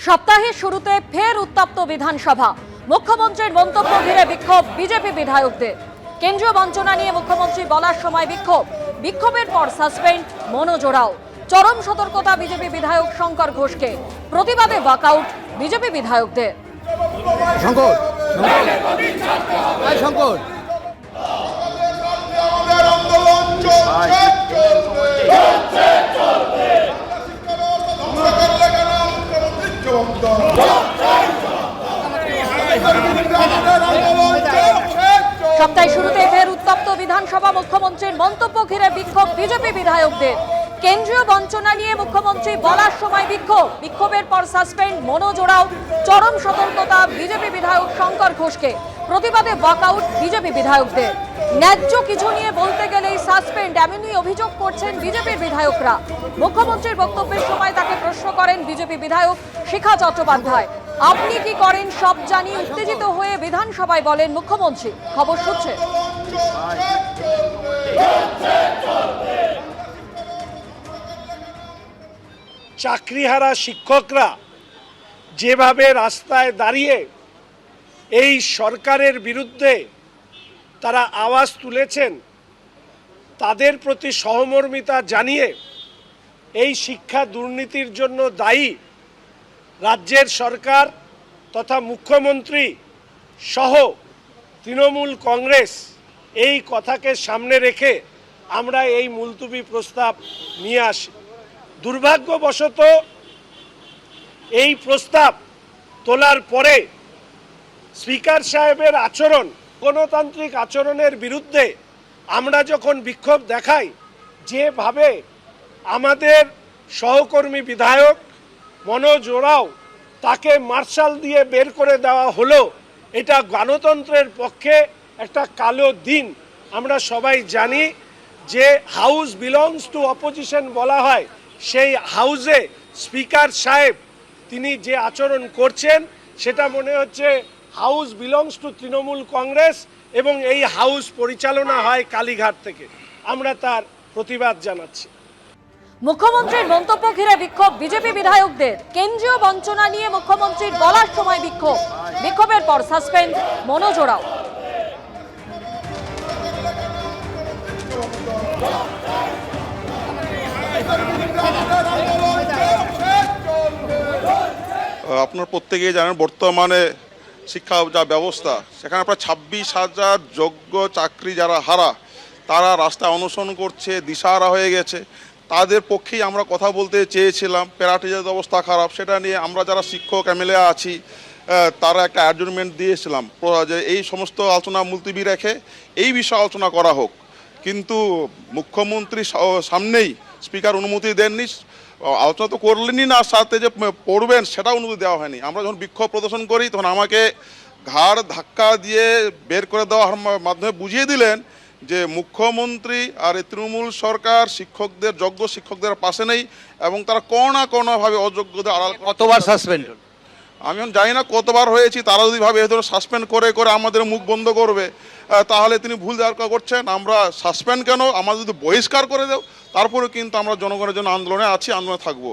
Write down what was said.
সপ্তাহের শুরুতে ফের উত্তপ্ত বিধানসভা। মুখ্যমন্ত্রীর মন্তব্য ঘিরে বিক্ষোভ বিজেপি বিধায়কদের। কেন্দ্রীয় বঞ্চনা নিয়ে মুখ্যমন্ত্রী বলার সময় বিক্ষোভের পর সাসপেন্ড মনোজ ওরাও। চরম সতর্কতা বিজেপি বিধায়ক শঙ্কর ঘোষকে। প্রতিবাদে ওয়াকআউট বিজেপি বিধায়কদের। সপ্তাহের শুরুতে ফের উত্তপ্ত বিধানসভা। মুখ্যমন্ত্রীর মন্তব্য ঘিরে বিক্ষোভ বিজেপি বিধায়কদের। কেন্দ্রীয় বঞ্চনা নিয়ে মুখ্যমন্ত্রী বলার সময় বিক্ষোভের পর সাসপেন্ড মনোজ ওরাও। চরম সতর্কতা বিজেপি বিধায়ক শঙ্কর ঘোষকে। প্রতিবাদে ওয়াকআউট বিজেপি বিধায়কদের। ন্যায্য কিছু নিয়ে বলতে গেলেই সাসপেন্ড, এমনই অভিযোগ করছেন বিজেপির বিধায়করা। মুখ্যমন্ত্রীর বক্তব্যের সময় তাকে প্রশ্ন করেন বিজেপি বিধায়ক শিখা চট্টোপাধ্যায়। আপনি কি করেন সব জানি, উত্তেজিত হয়ে বিধানসভায় বলেন মুখ্যমন্ত্রী। খবর সূত্রে চাকরিহারা শিক্ষকরা যেভাবে রাস্তায় দাঁড়িয়ে এই সরকারের বিরুদ্ধে তারা আওয়াজ তুলেছেন, তাদের প্রতি সহমর্মিতা জানিয়ে এই শিক্ষা দুর্নীতির জন্য দায়ী রাজ্যের সরকার তথা মুখ্যমন্ত্রী সহ তৃণমূল কংগ্রেস, এই কথাকে সামনে রেখে আমরা এই মুলতুবি প্রস্তাব নিয়ে আসি। দুর্ভাগ্যবশত এই প্রস্তাব তোলার পরে স্পিকার সাহেবের আচরণ, গণতান্ত্রিক আচরণের বিরুদ্ধে আমরা যখন বিক্ষোভ দেখাই, যেভাবে আমাদের সহকর্মী বিধায়ক মনোজ ওরাও তাকে মার্শাল দিয়ে বের করে দেওয়া হলো, এটা গণতন্ত্রের পক্ষে একটা কালো দিন। আমরা সবাই জানি যে হাউস বিলংস টু অপোজিশন বলা হয়, সেই হাউসে স্পিকার সাহেব তিনি যে আচরণ করছেন সেটা মনে হচ্ছে house belongs to Trinamool Congress এবং এই হাউস পরিচালনা হয় কালীঘাট থেকে। আমরা তার প্রতিবাদ জানাচ্ছি। মুখ্যমন্ত্রীর মন্তব্য ঘিরে বিক্ষোভ বিজেপি বিধায়কদের। কেন্দ্রীয় বঞ্চনা নিয়ে মুখ্যমন্ত্রীর বলার সময় বিক্ষোভের পর সাসপেন্ড মনোজ ওরাও। আপনার প্রত্যেকেই জানেন বর্তমানে শিক্ষা যা ব্যবস্থা, সেখানে প্রায় 26,000 যোগ্য চাকরি যারা হারা, তারা রাস্তায় অনশন করছে, দিশাহারা হয়ে গেছে। তাদের পক্ষেই আমরা কথা বলতে চেয়েছিলাম। প্যারাটিজের অবস্থা খারাপ, সেটা নিয়ে আমরা যারা শিক্ষক এমএলএ আছি তারা একটা অ্যাডজমেন্ট দিয়েছিলাম যে এই সমস্ত আলোচনা মুলতবি রেখে এই বিষয়ে আলোচনা করা হোক। কিন্তু মুখ্যমন্ত্রী সামনেই স্পিকার অনুমতি দেননি, আলোচনা তো করলেনই না, সাথে যে পড়বেন সেটা অনুমতি দেওয়া হয়নি। আমরা যখন বিক্ষোভ প্রদর্শন করি তখন আমাকে ঘাড় ধাক্কা দিয়ে বের করে দেওয়ার মাধ্যমে বুঝিয়ে দিলেন যে মুখ্যমন্ত্রী আর তৃণমূল সরকার শিক্ষকদের, যোগ্য শিক্ষকদের পাশে নেই এবং তারা কোনো না কোনোভাবে অযোগ্যদের আড়াল। কতবার সাসপেন্ড? আমি জানি না কতবার হয়েছি। তারা যদি ভাবে এ ধরনের সাসপেন্ড করে করে আমাদের মুখ বন্ধ করবে, তাহলে তিনি ভুল ধারণা করছেন। আমরা সাসপেন্ড কেন, আমাদের যদি বহিষ্কার করে দেও, তারপরে কিন্তু আমরা জনগণের জন্য আন্দোলনে আছি, আন্দোলনে থাকবো।